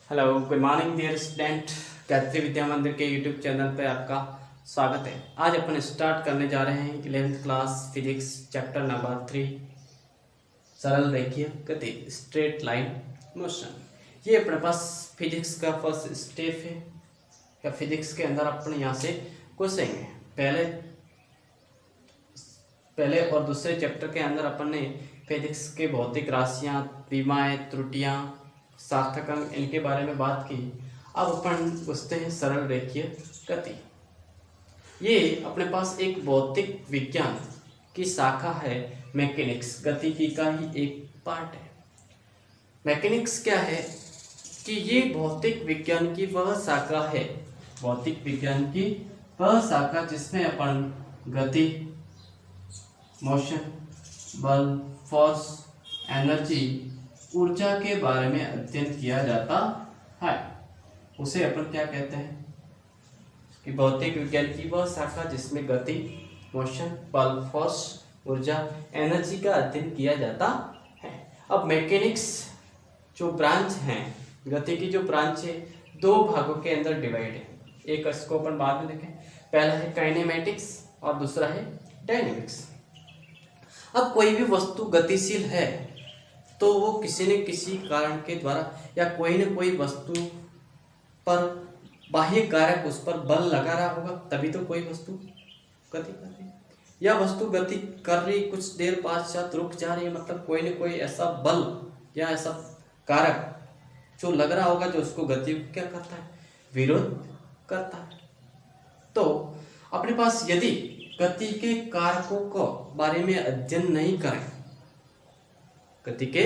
Hello good morning dear student. Gayatri Vidya Mandir के YouTube channel पे आपका स्वागत है। आज अपन स्टार्ट करने जा रहे हैं 11th class physics chapter number 3 सरल रेखीय गति स्ट्रेट लाइन मोशन। ये अपने पास फिजिक्स का फर्स्ट स्टेप है या फिजिक्स के अंदर अपन यहाँ से घुसेंगे। पहले और दूसरे चैप्टर के अंदर अपन ने फिजिक्स के भौतिक राशियाँ, विमाएँ, त्रुटियाँ, सार्थक अंक इनके बारे में बात की। अब अपन घुसते हैं सरल रेखीय गति। ये अपने पास एक भौतिक विज्ञान की शाखा है, मैकेनिक्स गतिकी का ही एक पार्ट है। मैकेनिक्स क्या है कि ये भौतिक विज्ञान की वह शाखा है, भौतिक विज्ञान की वह शाखा जिसमें अपन गति, मोशन, बल, फोर्स, एनर्जी, ऊर्जा के बारे में अध्ययन किया जाता है। उसे अपन क्या कहते हैं कि भौतिक विज्ञान की वह शाखा जिसमें गति, मोशन, बल, फोर्स, ऊर्जा, एनर्जी का अध्ययन किया जाता है। अब मैकेनिक्स जो ब्रांच है, गति की जो ब्रांच है, दो भागों के अंदर डिवाइड है। एक इसको अपन बाद में देखें। पहला है काइनेमेटिक्स और दूसरा है डायनेमिक्स। अब कोई भी वस्तु गतिशील है तो वो किसी न किसी कारण के द्वारा या कोई न कोई वस्तु पर बाह्य कारक उस पर बल लगा रहा होगा, तभी तो कोई वस्तु गति कर रही है। या वस्तु गति कर रही, कुछ देर पश्चात रुक जा रही है, मतलब कोई न कोई ऐसा बल या ऐसा कारक जो लग रहा होगा जो उसको गति को क्या करता है, विरोध करता है। तो अपने पास यदि गति के कारकों को बारे में अध्ययन नहीं करें, गति के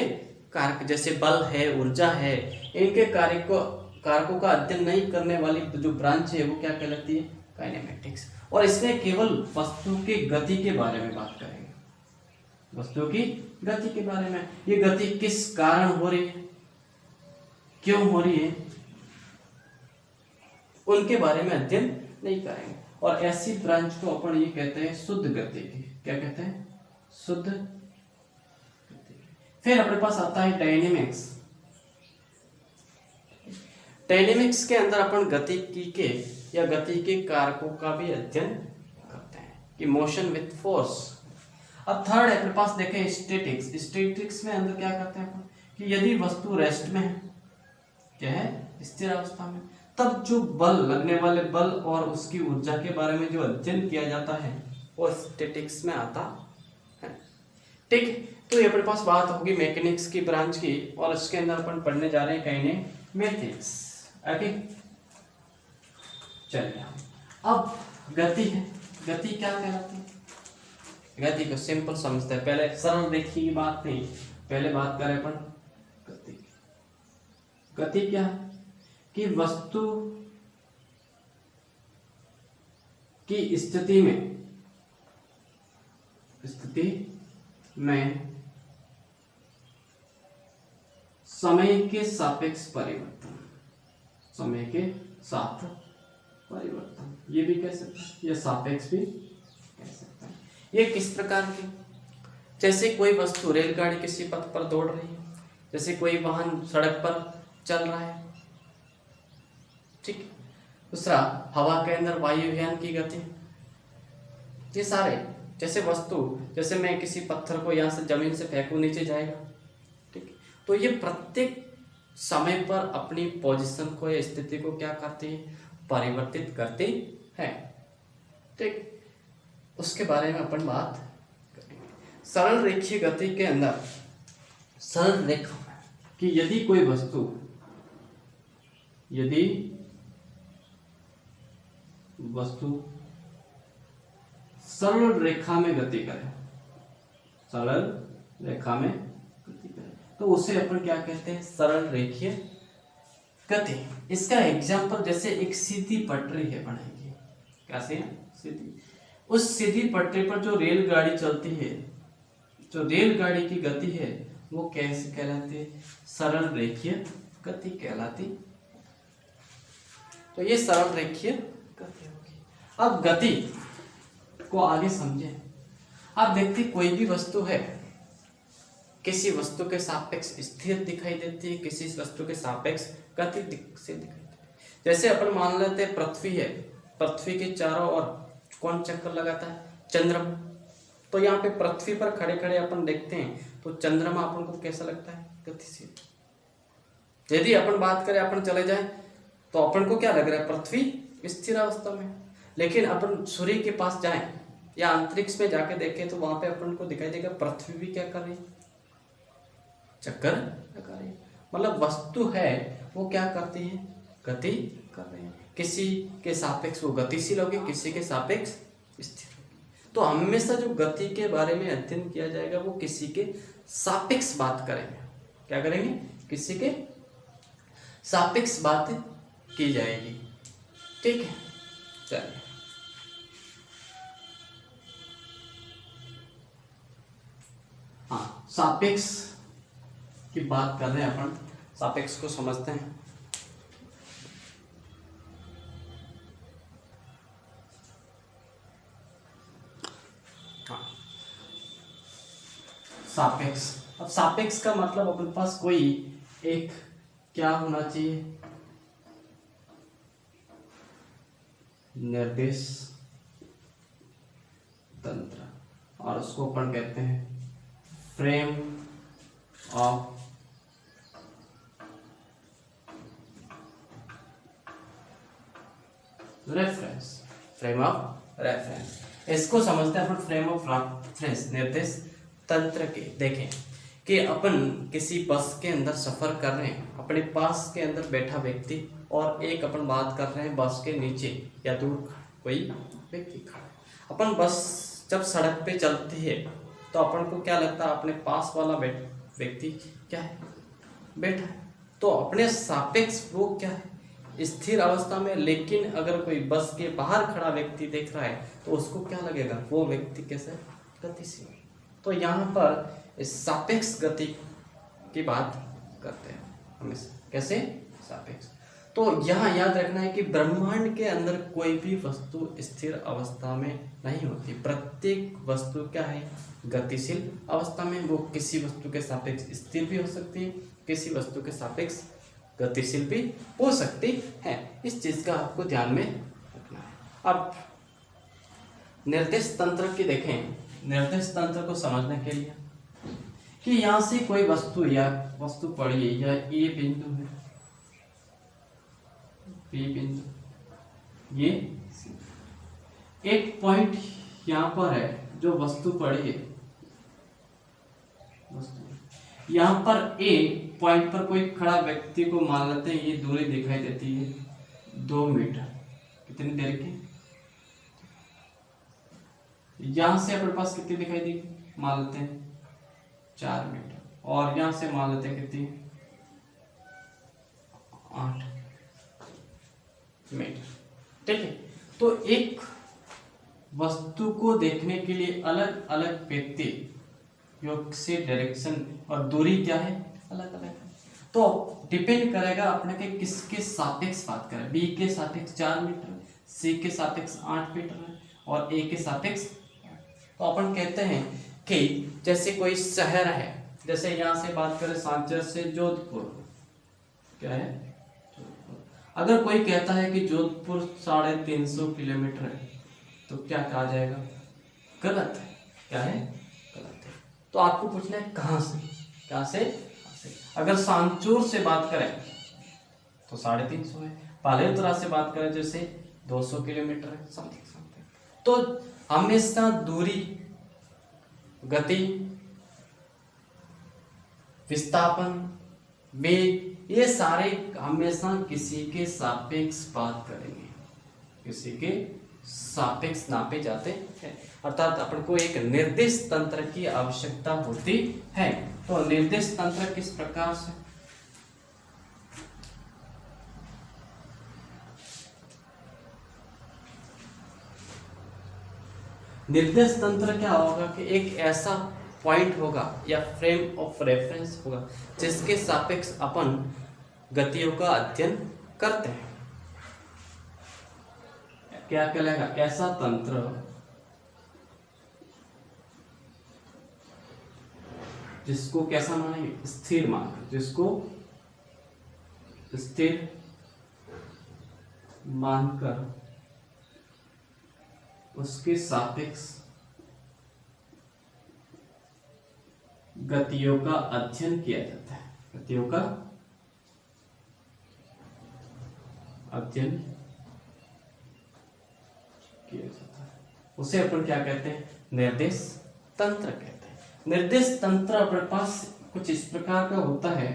कारक जैसे बल है, ऊर्जा है, इनके कारकों का अध्ययन नहीं करने वाली जो ब्रांच है वो क्या कहलाती है, काइनेमेटिक्स। और इसमें केवल वस्तु की गति के बारे में बात करेंगे, वस्तु की गति के बारे में। ये गति किस कारण हो रही है, क्यों हो रही है, उनके बारे में अध्ययन नहीं करेंगे। और ऐसी ब्रांच को अपन ये कहते हैं शुद्ध गति की। क्या कहते हैं, शुद्ध गति। फिर अपने पास आता है डायनेमिक्स। डायनेमिक्स के अंदर अपन गतिकी के या गति के कारकों का भी अध्ययन करते हैं कि मोशन विथ फोर्स। अब थर्ड है अपने पास देखें स्टैटिक्स। स्टैटिक्स में अंदर क्या करते हैं अपन कि यदि वस्तु रेस्ट में है, क्या है, स्थिर अवस्था में, तब जो बल लगने वाले बल और उसकी ऊर्जा के बारे में जो अध्ययन किया जाता है वो स्टैटिक्स में आता है। ठीक, तो ये अपने पास बात होगी मैकेनिक्स की ब्रांच की, और इसके अंदर अपन पढ़ने जा रहे हैं काइनेमेटिक्स। ओके, चलिए अब गति है। गति क्या कहलाती है, गति को सिंपल समझते हैं। पहले सरल रेखीय की बात नहीं, पहले बात करें अपन गति। गति क्या है कि वस्तु की स्थिति में समय के सापेक्ष परिवर्तन, समय के साथ परिवर्तन, ये भी कह सकते हैं, ये सापेक्ष भी कह सकते हैं। ये किस प्रकार के, जैसे कोई वस्तु, रेलगाड़ी किसी पथ पर दौड़ रही है, जैसे कोई वाहन सड़क पर चल रहा है, ठीक। दूसरा हवा के अंदर वायुयान की गति। ये सारे जैसे वस्तु, जैसे मैं किसी पत्थर को यहाँ से जमीन से फेंकूं, नीचे जाएगा, ठीक। तो ये प्रत्येक समय पर अपनी पोजीशन को या स्थिति को क्या करती है, परिवर्तित करती है, ठीक। उसके बारे में अपन बात करेंगे। सरल रेखीय गति के अंदर सरल रेखा कि यदि कोई वस्तु, यदि वस्तु सरल रेखा में गति करे, सरल रेखा में गति करे, तो उसे अपन क्या कहते हैं, सरल रेखीय गति। इसका एग्जांपल जैसे एक सीधी पटरी है बनेगी, कैसे है, सीधी। उस सीधी पटरी पर जो रेलगाड़ी चलती है, जो रेलगाड़ी की गति है, वो कैसे कहलाती है, सरल रेखीय गति कहलाती। तो ये सरल रेखीय गति होगी। अब गति को आगे समझें। आप देखते कोई भी वस्तु है, किसी वस्तु के सापेक्ष स्थिर दिखाई देती है, किसी वस्तु के सापेक्ष गति से दिखाई देती है। जैसे अपन मान लेते हैं पृथ्वी है, पृथ्वी के चारों ओर कौन चक्कर लगाता है? चंद्रमा। तो यहाँ पे पृथ्वी पर खड़े खड़े अपन देखते हैं तो चंद्रमा अपन को कैसा लगता है? गतिशील। यदि अपन बात करें, अपन चले जाए तो अपन को क्या लग रहा है? पृथ्वी स्थिर अवस्था में। लेकिन अपन सूर्य के पास जाएं या अंतरिक्ष में जाके देखें तो वहां पे अपन को दिखाई देगा पृथ्वी भी क्या कर रही है? चक्कर लगा रही है। मतलब वस्तु है वो क्या करती है? गति कर रही है। किसी के सापेक्ष वो गतिशील होगी, किसी के सापेक्ष स्थिर होगी। तो हमेशा जो गति के बारे में अध्ययन किया जाएगा वो किसी के सापेक्ष बात करेंगे। क्या करेंगे? किसी के सापेक्ष बात की जाएगी। ठीक है, चलिए हाँ, सापेक्ष की बात कर रहे हैं अपन। सापेक्ष को समझते हैं। हाँ, सापेक्ष। अब सापेक्ष का मतलब अपने पास कोई एक क्या होना चाहिए? निर्देश तंत्र, और उसको अपन कहते हैं frame of reference. Frame of reference, इसको समझते हैं अपन फ्रेम ऑफ रेफरेंस, निर्देश तंत्र के। देखें कि अपन किसी बस के अंदर सफर कर रहे हैं, अपने पास के अंदर बैठा व्यक्ति और एक अपन बात कर रहे हैं बस के नीचे या दूर कोई व्यक्ति खड़ा है। अपन बस जब सड़क पे चलती है तो अपन को क्या लगता है? अपने पास वाला व्यक्ति क्या है? बैठा है। तो अपने सापेक्ष वो क्या है? स्थिर अवस्था में। लेकिन अगर कोई बस के बाहर खड़ा व्यक्ति देख रहा है तो उसको क्या लगेगा? वो व्यक्ति कैसे? गतिशील। तो यहाँ पर इस सापेक्ष गति की बात करते हैं हमेशा। कैसे? सापेक्ष। तो यहाँ याद रखना है कि ब्रह्मांड के अंदर कोई भी वस्तु स्थिर अवस्था में नहीं होती। प्रत्येक वस्तु क्या है? गतिशील अवस्था में। वो किसी वस्तु के सापेक्ष स्थिर भी हो सकती है, किसी वस्तु के सापेक्ष गतिशील भी हो सकती है। इस चीज का आपको ध्यान में रखना है। अब निर्देश तंत्र की देखें। निर्देश तंत्र को समझने के लिए कि यहाँ से कोई वस्तु या वस्तु पड़ी है, या ए बिंदु है, बी बिंदु, ये एक पॉइंट यहाँ पर है जो वस्तु पड़ी है। वस्तु यहाँ पर ए पॉइंट पर कोई खड़ा व्यक्ति को मान लेते हैं, ये दूरी दिखाई देती है 2 मीटर। कितनी देर की? यहां से अपने पास कितनी दिखाई देगी? मान लेते हैं 4 मीटर। और यहां से मान लेते हैं कितनी? 8 मीटर। ठीक है। तो एक वस्तु को देखने के लिए अलग अलग व्यक्ति योग से डायरेक्शन और दूरी क्या है? अलग अलग है। तो डिपेंड करेगा अपने के किसके सापेक्ष बात करें। बी के सापेक्ष 4 मीटर, सी के सापेक्ष 8 मीटर है, और ए के सापेक्ष। तो अपन कहते हैं कि जैसे कोई शहर है, जैसे यहाँ से बात करें सांचर से जोधपुर, क्या है? अगर कोई कहता है कि जोधपुर 350 किलोमीटर है तो क्या कहा जाएगा? गलत है। क्या है? गलत है। तो आपको पूछना है कहाँ से? कहाँ से? अगर सांचूर से बात करें तो 350 है। पालेतरा से बात करें जैसे 200 किलोमीटर है, समथिंग। तो हमेशा दूरी, गति, विस्थापन, वेग, ये सारे हमेशा किसी के सापेक्ष बात करेंगे, किसी के सापेक्ष नापे जाते हैं। अर्थात अपन को एक निर्देश तंत्र की आवश्यकता होती है। तो निर्देश तंत्र किस प्रकार से? निर्देश तंत्र क्या होगा कि एक ऐसा पॉइंट होगा या फ्रेम ऑफ रेफरेंस होगा जिसके सापेक्ष अपन गतियों का अध्ययन करते हैं। क्या कहलाएगा? ऐसा तंत्र जिसको कैसा मानेंगे, स्थिर मानकर, जिसको स्थिर मानकर उसके सापेक्ष गतियों का अध्ययन किया जाता है, गतियों का अध्ययन किया जाता है, उसे अपन क्या कहते हैं, निर्देश तंत्र कहते हैं। निर्देश तंत्र अपने पास कुछ इस प्रकार का होता है।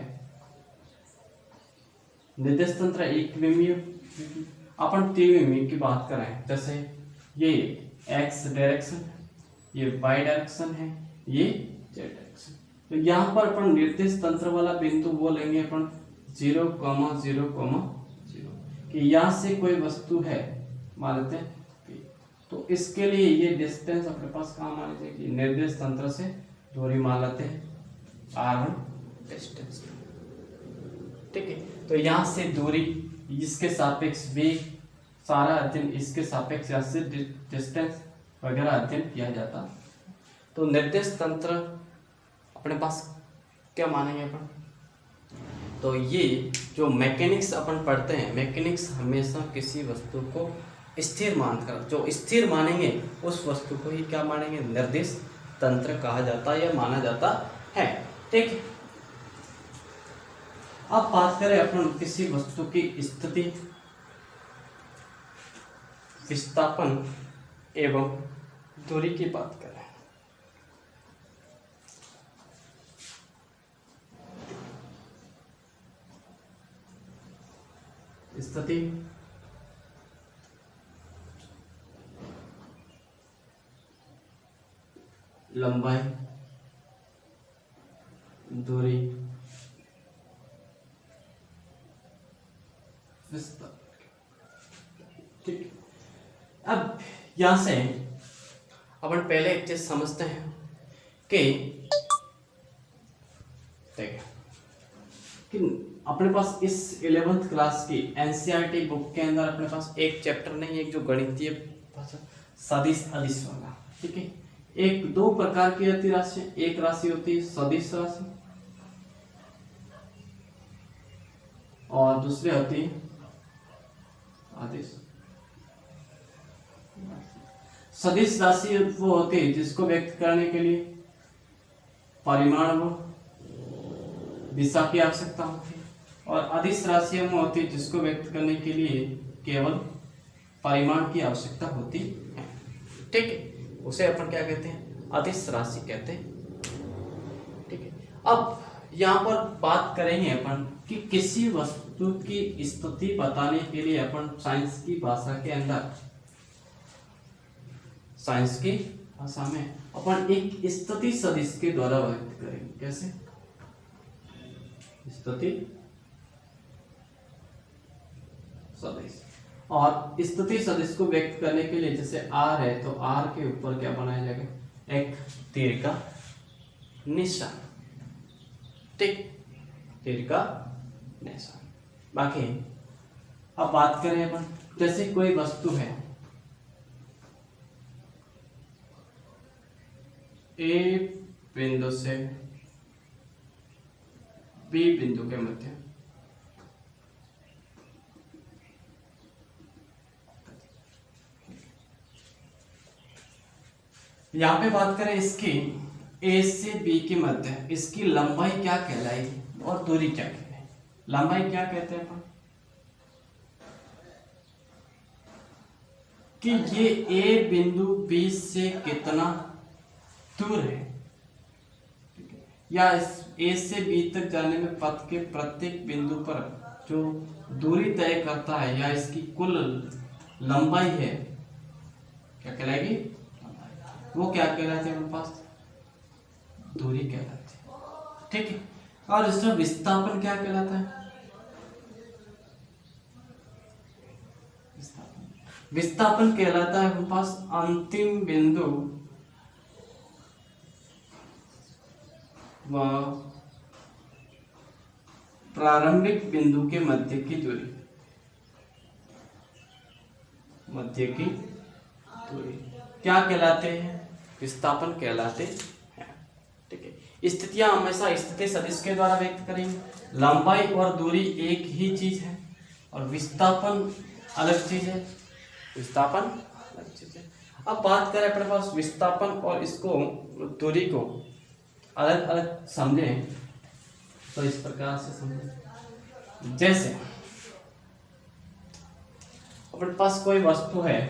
निर्देश तंत्र एक विमीय, अपन त्रिविमीय की बात करें, जैसे ये एक्स डायरेक्शन, ये वाई डायरेक्शन है, ये जेड डायरेक्शन। तो यहाँ पर अपन निर्देश तंत्र वाला बिंदु वो लेंगे अपन 0,0,0 कि यहाँ से कोई वस्तु है मान लेते हैं P। तो इसके लिए ये डिस्टेंस अपने पास कहाँ मान लीजिए कि निर्देश तंत्र से दूरी मान लेते हैं r1 डिस्टेंस, ठीक है। तो यहाँ से दूरी इसके सापेक्ष भी सारा अध्ययन इसके सापेक्ष यहाँ से डिस्टेंस वगैरह अध्ययन किया जाता। तो निर्देश तंत्र अपने पास क्या मानेंगे अपन, तो ये जो मैकेनिक्स अपन पढ़ते हैं, मैकेनिक्स हमेशा किसी वस्तु को स्थिर मानकर, जो स्थिर मानेंगे उस वस्तु को ही क्या मानेंगे, निर्देश तंत्र कहा जाता है या माना जाता है, ठीक है। अब बात करें अपन किसी वस्तु की स्थिति, विस्थापन एवं दूरी की बात करें। स्थिति, लंबाई, दूरी, विस्थापन, ठीक। अब यहां से अपन पहले एक चीज समझते हैं कि देखिए कि अपने पास इस 11th क्लास की एनसीईआरटी बुक के अंदर अपने पास एक चैप्टर नहीं, एक जो गणितीय सदिश अदिश वाला, ठीक है। एक दो प्रकार की होती राशि, एक राशि होती है सदिश राशि और दूसरी होती है अदिश। सदिश राशि वो होती है जिसको व्यक्त करने के लिए परिमाण व दिशा की आवश्यकता होती है, और अदिश राशि वो होती है जिसको व्यक्त करने के लिए केवल परिमाण की आवश्यकता होती है, ठीक है। उसे अपन क्या कहते हैं, अदिश राशि कहते हैं, ठीक है। अब यहाँ पर बात करेंगे अपन कि किसी वस्तु की स्थिति बताने के लिए अपन साइंस की भाषा के अंदर, साइंस की भाषा में अपन एक स्थिति सदिश के द्वारा व्यक्त करेंगे। कैसे, स्थिति सदिश, और स्थिति सदिश को व्यक्त करने के लिए जैसे r है तो r के ऊपर क्या बनाया जाएगा, एक तीर का निशान, ठीक, तीर का निशान। बाकी अब बात करें अपन, जैसे कोई वस्तु है A बिंदु से B बिंदु के मध्य यहाँ पे बात करें इसकी A से B के मध्य, इसकी लंबाई क्या कहलाएगी और दूरी क्या कहलाएगी। लंबाई क्या कहते हैं अपन, कि ये A बिंदु B से कितना दूर है, या इस A से B तक जाने में पथ के प्रत्येक बिंदु पर जो दूरी तय करता है या इसकी कुल लंबाई है क्या कहलाएगी, वो क्या कहलाते हैं हमारे पास, दूरी कहलाती है, ठीक है। और इसमें विस्थापन क्या कहलाता है, विस्थापन कहलाता है हमारे पास अंतिम बिंदु व प्रारंभिक बिंदु के मध्य की दूरी, मध्य की दूरी क्या कहलाते हैं, विस्थापन कहलाते हैं, ठीक है। स्थितियां हमेशा स्थिति सदिश के द्वारा व्यक्त करेंगे। लंबाई और दूरी एक ही चीज है और विस्थापन अलग चीज है, विस्थापन अलग चीज है। अब बात करें अपने पास विस्थापन और इसको दूरी को अलग अलग समझें तो इस प्रकार से समझें। जैसे अपने पास कोई वस्तु है,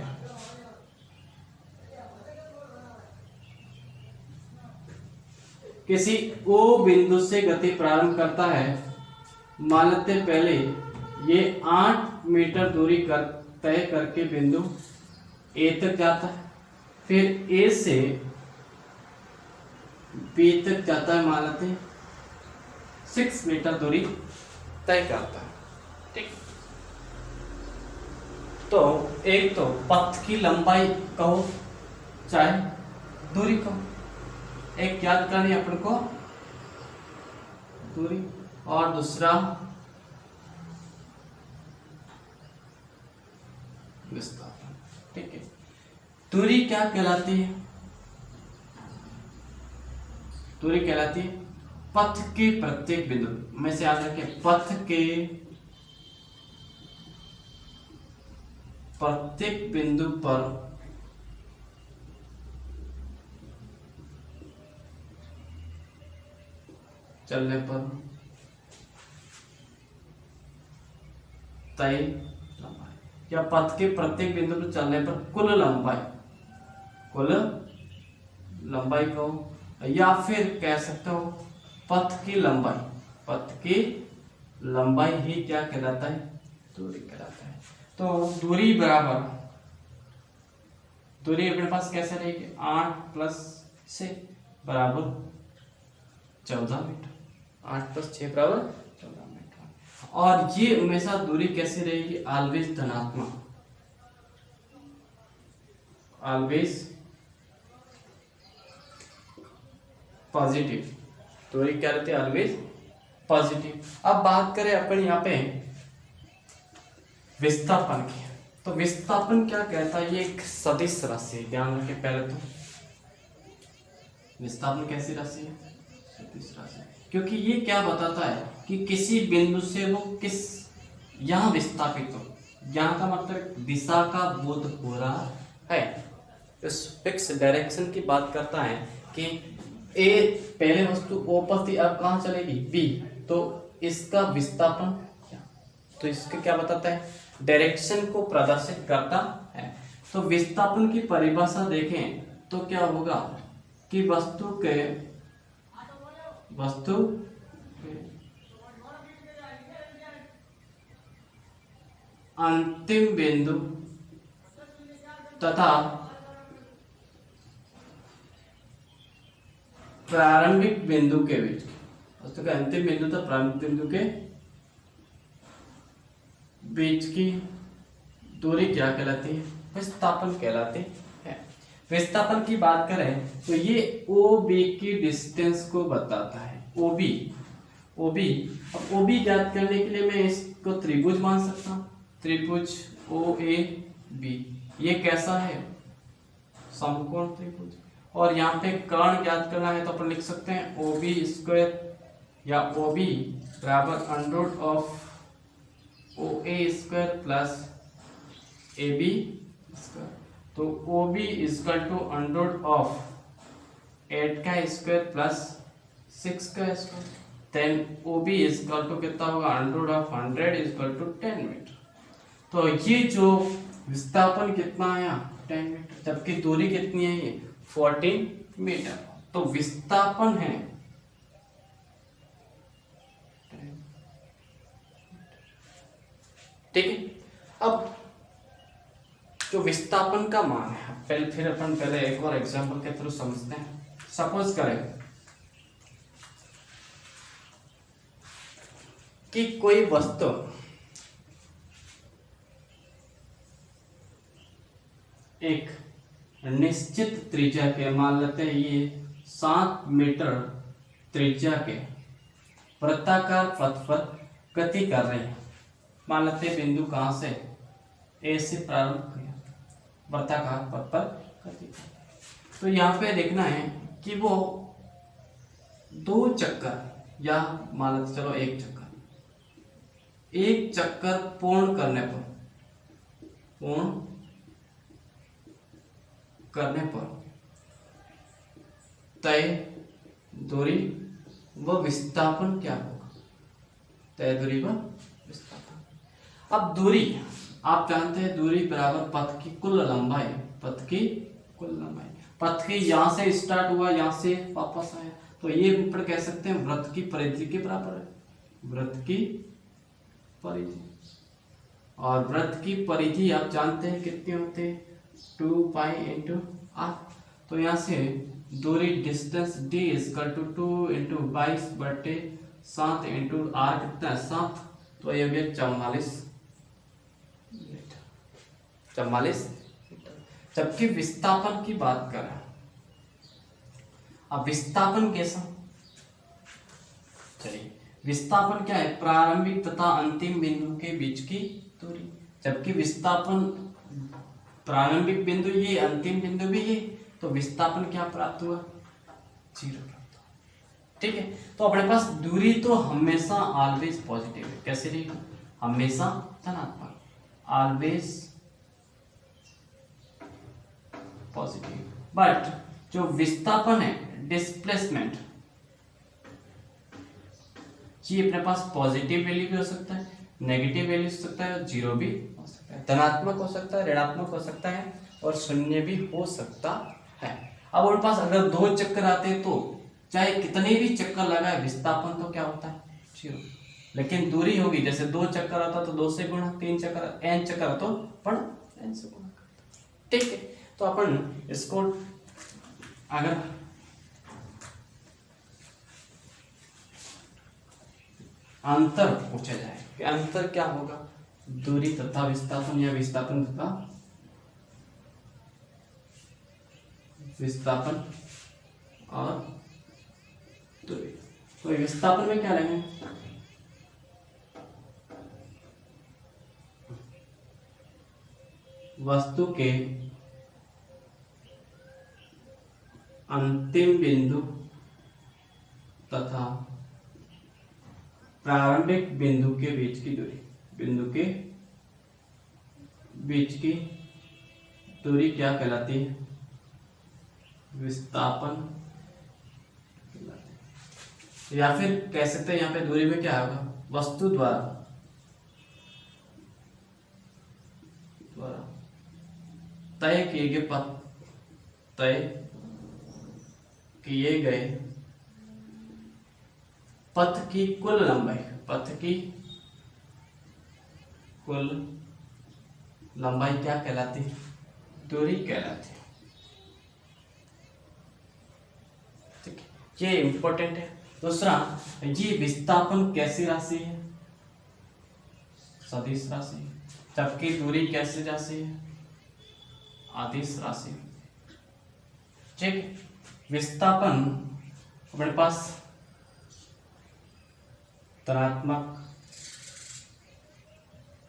किसी O बिंदु से गति प्रारंभ करता है, मान लेते पहले ये 8 मीटर दूरी तय करके बिंदु A तक जाता है, फिर A से B तक जाता है, मान लेते 6 मीटर दूरी तय करता है। ठीक, तो एक तो पथ की लंबाई कहो चाहे दूरी कहो, एक याद करनी अपन को दूरी, और दूसरा विस्थापन। ठीक है, दूरी क्या कहलाती है? दूरी कहलाती है पथ के प्रत्येक बिंदु में से, याद रखें, पथ के प्रत्येक बिंदु पर चलने पर तय लंबाई, या पथ के प्रत्येक बिंदु पर चलने पर कुल लंबाई को, या फिर कह सकते हो पथ की लंबाई। पथ की लंबाई ही क्या कहलाता है? दूरी कहलाता है। तो दूरी बराबर, दूरी अपने पास कैसे रहेगी? 8 प्लस 6 बराबर 14 मीटर। 8 प्लस 6 बराबर 14 मीटर। और ये हमेशा दूरी कैसी रहेगी? ऑलवेज धनात्मक, ऑलवेज पॉजिटिव। दूरी क्या रहती है? Always positive. अब बात करें अपन यहाँ पे विस्थापन की, तो विस्थापन क्या कहता है? ये एक सदिश राशि है, ध्यान रखें। पहले तो विस्थापन कैसी राशि है? सदिश राशि, क्योंकि ये क्या बताता है कि किसी बिंदु से वो किस यहाँ विस्थापित हो। यहाँ का मतलब दिशा का बोध हो रहा है। इस फिक्स डायरेक्शन की बात करता है कि ए पहले वस्तु O पर थी, अब कहाँ चलेगी? B, तो इसका विस्थापन क्या? तो इसके क्या बताता है? डायरेक्शन को प्रदर्शित करता है। तो विस्थापन की परिभाषा देखें तो क्या होगा कि वस्तु के अंतिम बिंदु तथा प्रारंभिक बिंदु के बीच, वस्तु के अंतिम बिंदु तथा प्रारंभिक बिंदु के बीच की दूरी क्या कहलाती है? विस्थापन कहलाती है। विस्थापन की बात करें तो ये OB की डिस्टेंस को बताता है। OB अब OB ज्ञात करने के लिए मैं इसको त्रिभुज मान सकता हूँ। त्रिभुज OAB, ये कैसा है? समकोण त्रिभुज। और यहाँ पे कर्ण ज्ञात करना है तो अपन लिख सकते हैं OB स्क्वायर या OB बराबर under of OA square plus AB square. तो OB equal to under of 8 का स्क्वायर प्लस 6 का square, then OB equal to कितना होगा? Under of 100 equal to 10 metre. तो ये जो विस्थापन कितना आया? 10 मीटर, जबकि दूरी कितनी है? ये 14 मीटर। तो विस्थापन है ठीक है। अब जो विस्थापन का मान है, फिर अपन पहले एक और एग्जांपल के थ्रू समझते हैं। सपोज करें कि कोई वस्तु एक निश्चित त्रिज्या के, मान लेते हैं ये 7 मीटर त्रिज्या के वृत्ताकार पथ पर गति कर रहे हैं। मान लेते हैं बिंदु कहां से? ए से प्रारंभ किया, वृत्ताकार पथ पर गति। तो यहाँ पे देखना है कि वो 2 चक्कर या मान लो चलो 1 चक्कर पूर्ण करने पर तय दूरी व विस्थापन क्या होगा? तय दूरी व विस्थापन। अब दूरी आप जानते हैं, दूरी बराबर पथ की कुल लंबाई, पथ की यहाँ से स्टार्ट हुआ, यहाँ से वापस आया, तो ये ऊपर कह सकते हैं वृत्त की परिधि के बराबर है, वृत्त की परिधि। और वृत्त की परिधि आप जानते हैं कितने होते हैं, 2 पाई इंटू आर। तो यहाँ से दूरी distance d equal to 2 into 22/7 into R कितना है 7, तो ये हो गया 44 मीटर। जबकि विस्थापन की बात करें, अब विस्थापन कैसा, चलिए विस्थापन क्या है, प्रारंभिक तथा अंतिम बिंदु के बीच की दूरी। जबकि विस्थापन प्रारंभिक बिंदु ये, अंतिम बिंदु भी ये, तो विस्थापन क्या प्राप्त हुआ, 0 प्राप्त हुआ। ठीक है, तो अपने पास दूरी तो हमेशा ऑलवेज पॉजिटिव है, कैसे रहेगा, हमेशा धनात्मक, ऑलवेज पॉजिटिव। बट जो विस्थापन है, डिस्प्लेसमेंट, ये अपने पास पॉजिटिव वैल्यू भी हो सकता है, नेगेटिव वैल्यू हो सकता है, 0 भी हो सकता है, धनात्मक हो सकता है, ऋणात्मक हो सकता है, और 0 भी हो सकता है। अब उनके पास अगर 2 चक्कर आते हैं तो चाहे कितने भी चक्कर लगाए, विस्थापन तो क्या होता है, 0। लेकिन दूरी होगी, जैसे 2 चक्कर आता तो 2 से गुणा, 3 चक्कर, n चक्कर तो पण n से गुणा करता। ठीक है, तो अपन इसको अगर अंतर पूछा जाए कि अंतर क्या होगा, दूरी तथा विस्थापन, या विस्थापन तथा विस्थापन और दूरी, तो विस्थापन में क्या लेंगे, वस्तु के अंतिम बिंदु तथा प्रारंभिक बिंदु के बीच की दूरी, बिंदु के बीच की दूरी क्या कहलाती है, विस्थापन कहलाती है। या फिर कह सकते हैं यहाँ पे दूरी में क्या होगा, वस्तु द्वारा तय किए गए पथ, तय किए गए पथ की कुल लंबाई, पथ की कुल लंबाई क्या कहलाती है, दूरी कहलाती है। ठीक है, ये इंपॉर्टेंट है। दूसरा, ये विस्थापन कैसी राशि है, सदिश राशि, जबकि दूरी कैसी राशि है, अदिश राशि। ठीक है, विस्थापन अपने पास धनात्मक,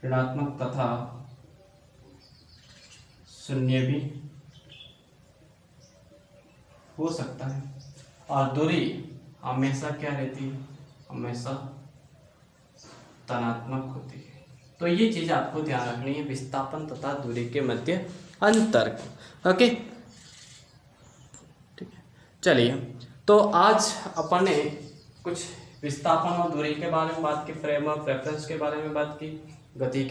ऋणात्मक तथा 0 भी हो सकता है, और दूरी हमेशा क्या रहती है, हमेशा धनात्मक होती है। तो ये चीज आपको ध्यान रखनी है, विस्थापन तथा दूरी के मध्य अंतर को। ओके, ठीक है, चलिए तो आज अपन ने कुछ विस्थापन और दूरी के बारे में बात की, फ्रेम ऑफ रेफरेंस के बारे में बात की, गतिकी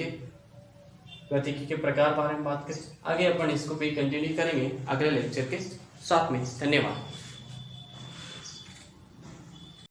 के प्रकार बारे में बात करी। आगे अपन इसको भी कंटिन्यू करेंगे अगले लेक्चर के साथ में। धन्यवाद।